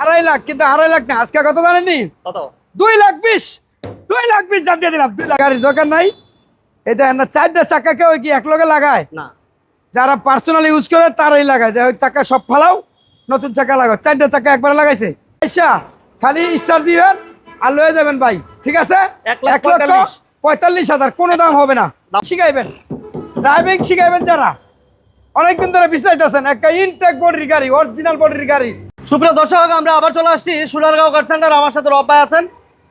2.5 লাখ, কিন্তু 2.5 লাখ না, আজকে কত জানেননি? কত? 2,20,000, 2,20,000 জান দিয়ে দিলাম। 2 লাখ গাড়ির দরকার নাই। এটা না 4টা চাকা কেউ কি এক লগে লাগায় না, যারা পার্সোনালি ইউজ করে তারাই লাগায়, যে ওই চাকা সব ফালাও, নতুন চাকা লাগাও। 4টা চাকা একবার লাগাইছে। আচ্ছা, খালি স্টার দিবেন আর লয়ে যাবেন ভাই, ঠিক আছে? 1,45,000, কোনো দাম হবে না। শিখাইবেন, ড্রাইভিং শিখাইবেন যারা অনেকদিন ধরে বিস্তারিতেছেন, একটা ইনটেক বডির গাড়ি, অরিজিনাল বডির গাড়ি। সুপ্রিয় দর্শক, আমরা আবার চলে আসছি সোনারগাঁও কার সেন্টার। আমার সাথে রব ভাই আছেন।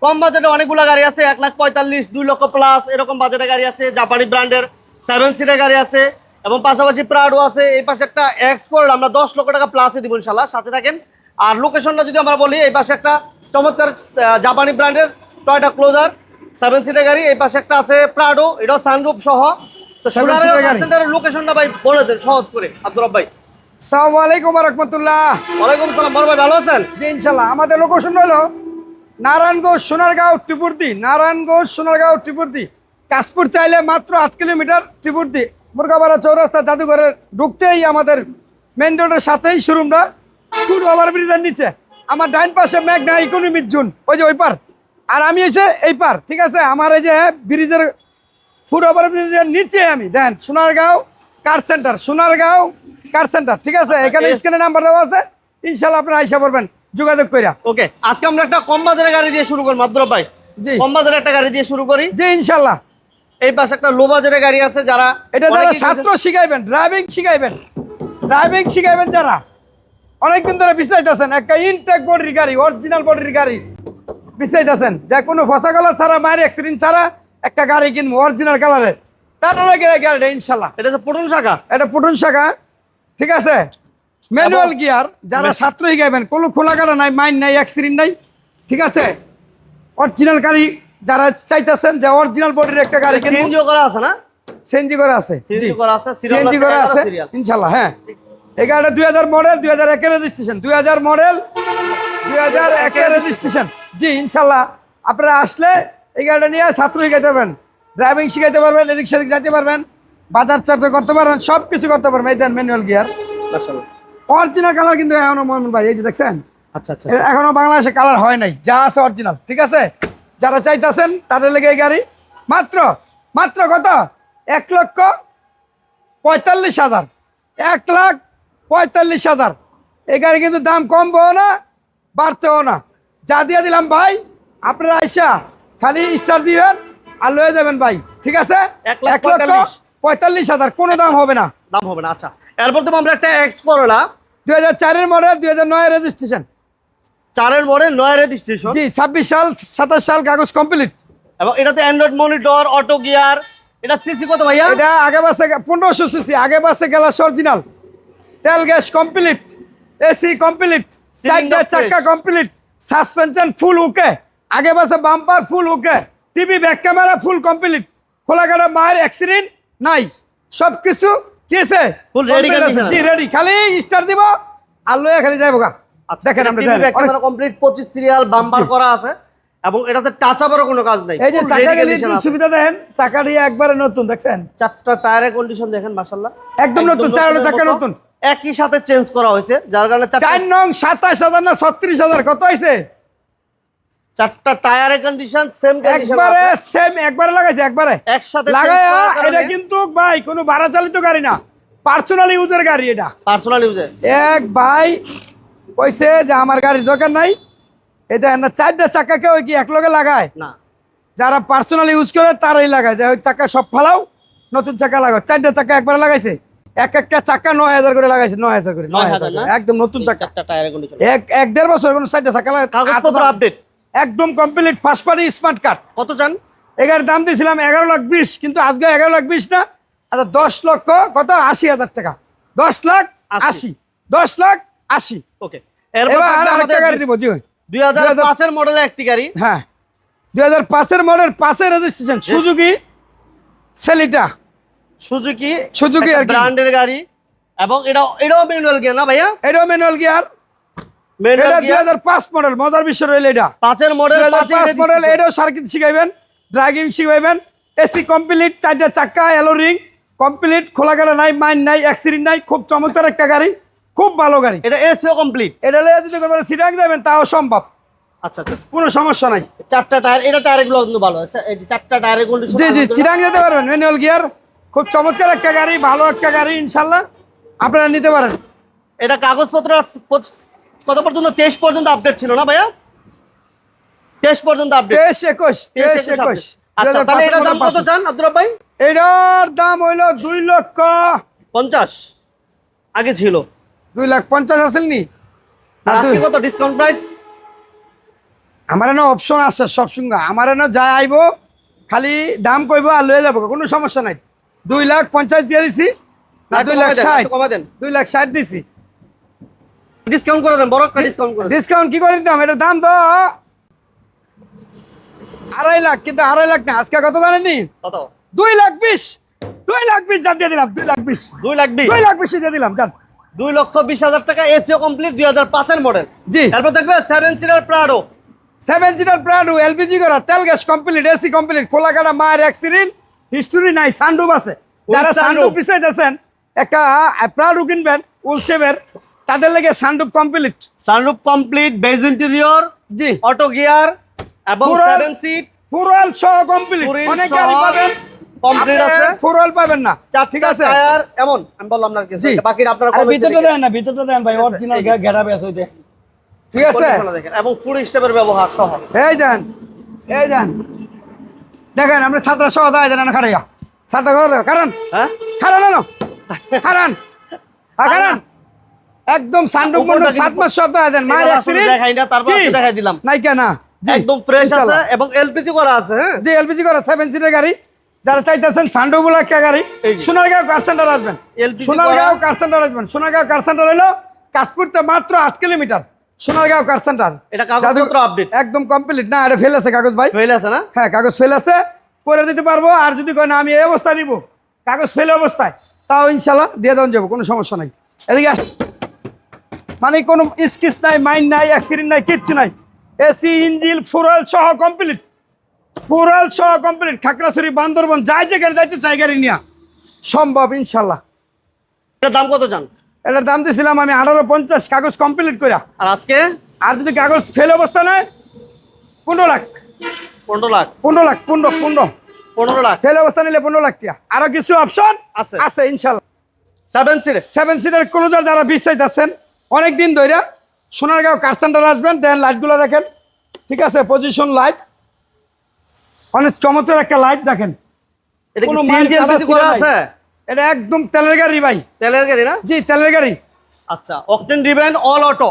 কম বাজেটে অনেকগুলো গাড়ি আছে, 1,45,000, 2 লক্ষ প্লাস এরকম বাজেটের গাড়ি আছে। জাপানি ব্র্যান্ডের 7 সিটের গাড়ি আছে এবং পাশাপাশি প্রাডো আছে। এই পাশে একটা এক্স কোড আমরা 10 লক্ষ টাকা প্লাসে দিব ইনশাল্লাহ, সাথে থাকেন। আর লোকেশনটা যদি আমরা বলি, এই পাশে একটা চমৎকার জাপানি ব্র্যান্ডের টয়োটা ক্লোজার 7 সিটের গাড়ি। এই পাশে একটা আছে প্রাডো, এটাও সানরুফ সহ। তো সোনারগাঁও কার সেন্টারের লোকেশনটা ভাই বলে দেন সহজ করে আব্দুর রব ভাই। আসসালামু আলাইকুম ওয়া রাহমাতুল্লাহ। ওয়ালাইকুম সালাম। বড় ভাই ভালো আছেন? জি ইনশাল্লাহ। আমাদের লোকেশন হলো নারায়ণগঞ্জ সোনারগাঁও ত্রিপুরদি, নারায়ণগঞ্জ সোনারগাঁও ত্রিপুরদি। কাশপুর চাইলে মাত্র 8 কিলোমিটার ত্রিপুরদি। মুরগাপাড়া চৌরাস্তা জাদুঘরের ঢুকতেই আমাদের মেন রোডের সাথেই শোরুমটা, ফুট ওভারব্রিজের নিচে। আমার ডাইন পাশে মেঘনা ইকোনমিক জোন, ওই যে ওই পার, আর আমি এসে এই পার, ঠিক আছে? আমার এই যে ব্রিজের ফুট ওভারব্রিজের নিচে আমি দেন Sonargaon car centre, Sonargaon car centre, ঠিক আছে? এখানে স্ক্রিনে নাম্বার দেওয়া আছে, ইনশাল্লাহ আপনারা আইসা পড়বেন যোগাযোগ কইরা। ওকে, আজকে আমরা একটা কম বাজারের গাড়ি দিয়ে শুরু করব আব্দুর রব ভাই। জি, কম বাজারের একটা গাড়ি দিয়ে শুরু করি। জি ইনশাল্লাহ। এই পাশে একটা লো বাজারের গাড়ি আছে, যারা এটা যারা ছাত্র শিখাইবেন, ড্রাইভিং শিখাইবেন, ড্রাইভিং শিখাইবেন যারা অনেকদিন ধরে বিস্তারিতেছেন, একটা ইনটেক বডির গাড়ি, অরিজিনাল বডির গাড়ি বিস্তারিতেছেন, যে কোনো ফসা কালার ছাড়া, মায়ের অ্যাক্সিডেন্ট ছাড়া একটা গাড়ি কিনবো অরিজিনাল কালারের, তার লাগে গাড়িটা ইনশাল্লাহ। এটা হচ্ছে পুটন শাখা, এটা পুটুন শাখা, ঠিক আছে? Manual gear. যারা ছাত্র শিখাইবেন, কোনো খোলা কাটা নাই, মাইন নাই, অ্যাক্সিডেন্ট নাই, ঠিক আছে? অরিজিনাল গাড়ি যারা চাইতেছেন যে অরিজিনাল বডির একটা গাড়ি কিনবো, সিএনজিও করা আছে না? সিএনজি করা আছে, সিএনজি করা আছে, সিএনজি করা আছে ইনশাল্লাহ। হ্যাঁ, এই গাড়িটা 2000 মডেল, 2001 এর রেজিস্ট্রেশন, 2000 মডেল, 2001 এর রেজিস্ট্রেশন। জি ইনশাল্লাহ, আপনারা আসলে এই গাড়িটা নিয়ে ছাত্র শিখাইতে পারবেন, ড্রাইভিং শিখাইতে পারবেন, এদিক সেদিক যাইতে পারবেন, বাজার চার্জ করতে পারবেন, সব কিছু করতে পারবেন। এই দেন ম্যানুয়াল গিয়ার, মাশাআল্লাহ। অরিজিনাল কালার কিন্তু এখনো মোহাম্মদ ভাই, এই যে দেখছেন, আচ্ছা আচ্ছা, এখনো বাংলাদেশে কালার হয় নাই, যা আছে অরিজিনাল, ঠিক আছে? যারা চাইতেছেন তাদের লেগে এই গাড়ি মাত্র মাত্র কত? 1,45,000, 1,45,000। এই গাড়ি কিন্তু দাম কমবেও না, বাড়তেও না। যা দিয়ে দিলাম ভাই, আপনারা আইসা খালি স্টার দিবেন আর লয়ে যাবেন ভাই, ঠিক আছে? 1,45,000, কোনো দাম হবে না, দাম হবে না। আচ্ছা, এরপর তো আমরা একটা এক্স করলা 2004 এর মডেল, 2009 এর রেজিস্ট্রেশন, 4 এর মডেল, 9 এর রেজিস্ট্রেশন। জি 26 সাল 27 সাল কাগজ কমপ্লিট। এবং এটাতে অ্যান্ড্রয়েড মনিটর, অটো গিয়ার। এটা সিসি কত ভাইয়া? এটা আগে বাসে 1500 সিসি, আগে বাসে গ্যালাস অরিজিনাল, তেল গ্যাস কমপ্লিট, এসি কমপ্লিট, 4টা চাকা কমপ্লিট, সাসপেনশন ফুল ওকে, আগে বাসে bumper full okay, TV back camera full complete, খোলা কাটা, মায়ের অ্যাক্সিডেন্ট নাই, সব কিছু কি আছে ফুল রেডি কন্ডিশন। জি রেডি, খালি স্টার দিব আর লয়ে খালি যাইবো গা। দেখেন আমরা TV back camera complete, 25 serial bumper করা আছে এবং এটাতে টাচ আপেরও কোনো কাজ নাই। এই যে চাকা গেলে সুবিধা দেখেন, চাকা দিয়ে একবারে নতুন, দেখছেন 4টা টায়ারের কন্ডিশন দেখেন, মাশাআল্লাহ একদম নতুন, 4টা চাকা নতুন, একই সাথে চেঞ্জ করা হয়েছে, যার কারণে 4 নং 27,000 না 36,000 কত হইছে? 4টা টায়ারের কন্ডিশন সেম কন্ডিশন একবারে আছে, সেম, একবারে লাগাইছে, একবারে একসাথে লাগায়া। এটা কিন্তু ভাই কোনো ভাড়া চালিত গাড়ি না, পার্সোনাল ইউজের গাড়ি। এটা পার্সোনাল ইউজে এক ভাই কইছে যে আমার গাড়ির দরকার নাই, এটা না 4টা চাকা কেউ কি এক লগে লাগায় না, যারা পার্সোনাল ইউজ করে তারাই লাগায়, যে ওই চাকা সব ফালাও, নতুন চাকা লাগাও। 4টা চাকা একবারে লাগাইছে, একটা চাকা 9,000 করে লাগাইছে, 9,000 করে, 9,000 না? একদম নতুন চাকা, 4টা টায়ারের কন্ডিশন, এক দেড় বছর কোনো 4টা চাকা কাগজপত্র আপডেট একদম complete, first party smart card. কত চান? এগার দাম দিয়েছিলাম 11,20,000, কিন্তু আজকে 11,20,000 না, আচ্ছা 10 লক্ষ কত? 80,000 টাকা, 10,80,000, 10,80,000। ওকে, এবার আরেকটা গাড়ি দিব। জি 2005 এর মডেলের একটি গাড়ি, হ্যাঁ 2005 এর মডেল, 5 এর রেজিস্ট্রেশন, সুজুকি সেলিটা, সুজুকি আর কি ব্র্যান্ডের গাড়ি। এবং এটাও ম্যানুয়াল গিয়ার না ভাইয়া? এটাও ম্যানুয়াল গিয়ার, এটা 2005 মডেল, মজার বিষয় রইল এটা 5 এর মডেল, 2005 মডেল। এটাও সার্কিট শিখাইবেন, ড্রাইভিং শিখাইবেন, এসি কমপ্লিট, 4টা চাকা, এলো রিং কমপ্লিট, খোলা কাটা নাই, মাইন নাই, অ্যাক্সিডেন্ট নাই, খুব চমৎকার একটা গাড়ি, খুব ভালো গাড়ি। এটা এসিও কমপ্লিট। এটা লয়ে যদি করবেন সিটাং যাবেন তাও সম্ভব, আচ্ছা আচ্ছা, কোনো সমস্যা নাই। চারটা টায়ার, এটা টায়ারগুলো কিন্তু ভালো আছে, এই যে চারটা টায়ারের কন্ডিশন। জি জি, চিরাং যেতে পারবেন, ম্যানুয়াল গিয়ার, খুব চমৎকার একটা গাড়ি, ভালো একটা গাড়ি, ইনশাল্লাহ আপনারা নিতে পারেন। এটা কাগজপত্র কত পর্যন্ত? 23 পর্যন্ত আপডেট ছিল না ভাইয়া? 23 পর্যন্ত আপডেট। 23-21। আচ্ছা, তাহলে এটার দাম কত চান আব্দুর রব ভাই? এটার দাম হইলো 2,50,000। আগে ছিল 2,50,000 আসেন নি? আর আজকে কত ডিসকাউন্ট প্রাইস? আমার এনে অপশন আছে সব সঙ্গে, আমার এনে যাই আইব খালি দাম কইব আর লয়ে যাবো, কোনো সমস্যা নাই। 2,50,000 দিয়ে দিছি না, 2,60,000, কমা দেন, 2,60,000 দিছি। ডিসকাউন্ট করে দেন, বড় একটা ডিসকাউন্ট করে দেন। ডিসকাউন্ট কি করে দিতাম, এটার দাম তো 2.5 লাখ, কিন্তু 2.5 লাখ না, আজকে কত জানেননি? কত? 2,20,000, 2,20,000 জান দিয়ে দিলাম, 2,20,000, 2,20,000, 2,20,000 দিয়ে দিলাম জান। 2,20,000 টাকা, এসিও কমপ্লিট, 2005 এর মডেল। জি, তারপর দেখবে 7 seater Prado, 7 seater Prado, LPG করা, তেল গ্যাস কমপ্লিট, এসি কমপ্লিট, খোলা কাটা, মায়ের অ্যাক্সিডেন্ট হিস্টোরি নাই, সানরুফ আছে। যারা সানরুফ পিছাইতেছেন একটা প্রাডো কিনবেন উলসেভের, তাদের লাগে sunroof complete. Sunroof complete, beige interior, জি, অটো গিয়ার এবং পুরো 7 সিট, ফুরল সহ কমপ্লিট। ফুরিল অনেক সহ গাড়ি পাবেন কমপ্লিট আছে। ফুরল পাবেন না, ঠিক আছে। টায়ার এমন আমি বললাম না কিছু, জি, বাকি আপনারা আরে ভিতরটা দেন না, ভিতরটা দেন ভাই, অরিজিনাল গেটআপ আছে ওইটা, ঠিক আছে। দেখেন এবং ফুল স্টেপের ব্যবহার সহ। এই দেন, এই দেন, দেখেন আমরা ছাত্র সহ দায় দেন না, খারাইয়া ছাত্র কারণ হ্যাঁ খারান না, খারান খারান একদম সানরুফ মন্ডপ 7 মাস সহ দায় দেন। মায়ের অ্যাক্সিডেন্ট দেখাই না, তারপর আপনি দেখাই দিলাম। নাই কেন, একদম ফ্রেশ আছে এবং এলপিজি করা আছে। হ্যাঁ, জি, এলপিজি করা 7 সিটের গাড়ি। যারা চাইতেছেন সানরুফ বলে একটা গাড়ি, এই যে। সোনারগাঁও কার সেন্টার আসবেন, LPG সোনারগাঁও কার সেন্টার আসবেন। সোনারগাঁও কার সেন্টার হলো কাশপুরতে মাত্র 8 কিলোমিটার, সোনারগাঁও কার সেন্টার। এটা কাগজপত্র আপডেট একদম কমপ্লিট না, এটা ফেল আছে কাগজ ভাই, ফেল আছে না? হ্যাঁ কাগজ ফেল আছে, করে দিতে পারবো। আর যদি কয় না আমি এই অবস্থায় নিব, কাগজ ফেল অবস্থায়, তাও ইনশাল্লাহ দিয়ে দেওয়া যাবো, কোনো সমস্যা নাই। এদিকে আস, মানে কোনো স্কিচ নাই, মাইন্ড নাই, অ্যাক্সিডেন্ট নাই, কিচ্ছু নাই। এসি ইঞ্জিন ফুরাল সহ কমপ্লিট, ফুরাল সহ কমপ্লিট। খাগড়াছড়ি, বান্দরবন, যাই যেখানে যাইতে চাই গাড়ি নিয়ে সম্ভব ইনশাল্লাহ। এটার দাম কত চান? এটার দাম দিয়েছিলাম আমি 18,50, কাগজ কমপ্লিট করে। আর আজকে আর যদি কাগজ ফেল অবস্থা নয় 15 লাখ, 15 লাখ, 15 লাখ, 15 15 লাখ ফেল অবস্থা নিলে 15 লাখ টাকা। আরো কিছু অপশন আছে আছে ইনশাল্লাহ। 7 সিট 7 সিটার ক্লোজার যারা বিশ্বাস আছেন অনেক দিন ধরে, সোনারগাঁও কার সেন্টার আসবেন, দেন লাইটগুলো দেখেন, ঠিক আছে, পজিশন লাইট, অনেক চমৎকার একটা লাইট দেখেন। এটা কি কোনো সিএনজি মাইল এলপিজি কাটা করা ছিল আছে? এটা একদম তেলের গাড়ি ভাই, তেলের গাড়ি না? জি তেলের গাড়ি, আচ্ছা, octane driven, all auto,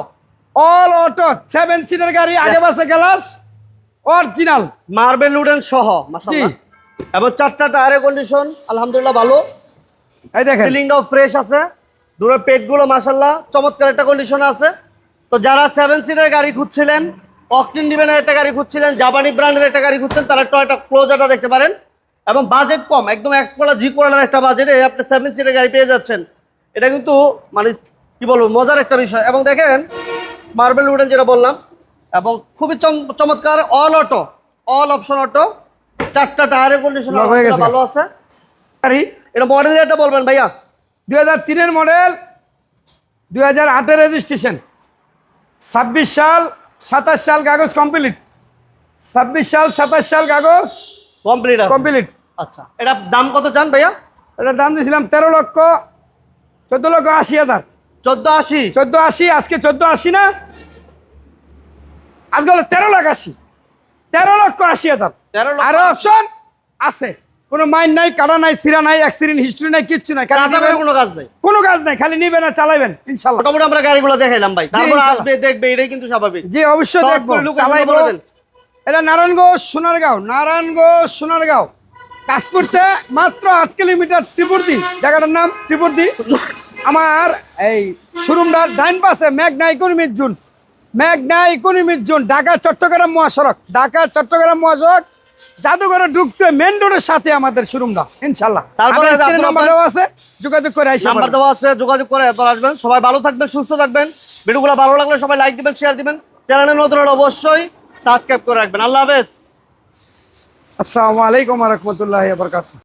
all auto 7 seater গাড়ি, আগে পাশে গ্লাস অরিজিনাল, মার্বেল উডেন সহ, মাশাআল্লাহ। জি। এবং চারটা টায়ারের কন্ডিশন আলহামদুলিল্লাহ ভালো, এই দেখেন। সিলিংটাও ফ্রেশ আছে, দূরের পেটগুলো মাশাআল্লাহ চমৎকার একটা কন্ডিশন আছে। তো যারা 7 সিটের গাড়ি খুঁজছিলেন, অকটেন ড্রিভেনের একটা গাড়ি খুঁজছিলেন, জাপানি ব্র্যান্ডের একটা গাড়ি খুঁজছেন, তারা টয়োটা ক্লোজারটা দেখতে পারেন। এবং বাজেট কম, একদম এক্সকোলা জি কোলার একটা বাজেটে আপনি 7 সিটের গাড়ি পেয়ে যাচ্ছেন। এটা কিন্তু মানে কি বলবো, মজার একটা বিষয়। এবং দেখেন মার্বেল উডেন যেটা বললাম, এবং খুবই চমৎকার, all auto, all option auto, চারটা টায়ারের কন্ডিশন লক হয়ে গেছে। ভালো আছে। গাড়ি এটা মডেল এটা বলবেন ভাইয়া? 2003-এর মডেল, 2008-এর রেজিস্ট্রেশন, 26 সাল 27 সাল কাগজ কমপ্লিট, 26 সাল 27 সাল কাগজ কমপ্লিট আছে। কমপ্লিট। আচ্ছা, এটা দাম কত চান ভাইয়া? এটার দাম দিয়েছিলাম 14,80,000, 1480, 14,80, আজকে 14,80 না, আজকে হলো 13,80,000, 13,80,000। 13 লক্ষ। আরো অপশন আছে, কোনো মাইন্ড নাই, কাটা নাই, সিরা নাই, অ্যাক্সিডেন্ট হিস্ট্রি নাই, কিচ্ছু নাই, খালি কাঁচামালের নিবেন, কোনো কাজ নেই। কোনো কাজ নাই, খালি নিবেন আর চালাবেন ইনশাল্লাহ। মোটামুটি আমরা গাড়িগুলো দেখাইলাম ভাই, তারপর ইনশাল্লাহ। আসবে দেখবে, এটাই কিন্তু স্বাভাবিক। জি অবশ্যই সহজ দেখবো, করে location চালাইবো। বলে দেন। এটা নারায়ণগঞ্জ সোনারগাঁও, নারায়ণগঞ্জ সোনারগাঁও কাশপুরতে মাত্র 8 কিলোমিটার, ত্রিপুরদি, জায়গাটার নাম ত্রিপুরদি। আমার এই শোরুমটার ডাইন পাশে মেঘনা ইকোনমিক জোন, মেঘনা ইকোনমিক জোন, ঢাকা চট্টগ্রাম মহাসড়ক, ঢাকা চট্টগ্রাম মহাসড়ক, জাদুঘরে ঢুকতে মেন রোডের সাথে আমাদের শোরুমটা ইনশাল্লাহ। তারপরে আমার স্ক্রিনে আপনার নাম্বার দেওয়া আছে, যোগাযোগ করে আইসা নাম্বার দেওয়া আছে, যোগাযোগ করে এরপর আসবেন। সবাই ভালো থাকবেন, সুস্থ থাকবেন। ভিডিওগুলো ভালো লাগলে সবাই লাইক দিবেন, শেয়ার দিবেন। চ্যানেলে নতুন হলে অবশ্যই সাবস্ক্রাইব করে রাখবেন। আল্লাহ হাফেজ। আসসালামু আলাইকুম ওয়া রাহমাতুল্লাহি ওয়া বারাকাতুহু।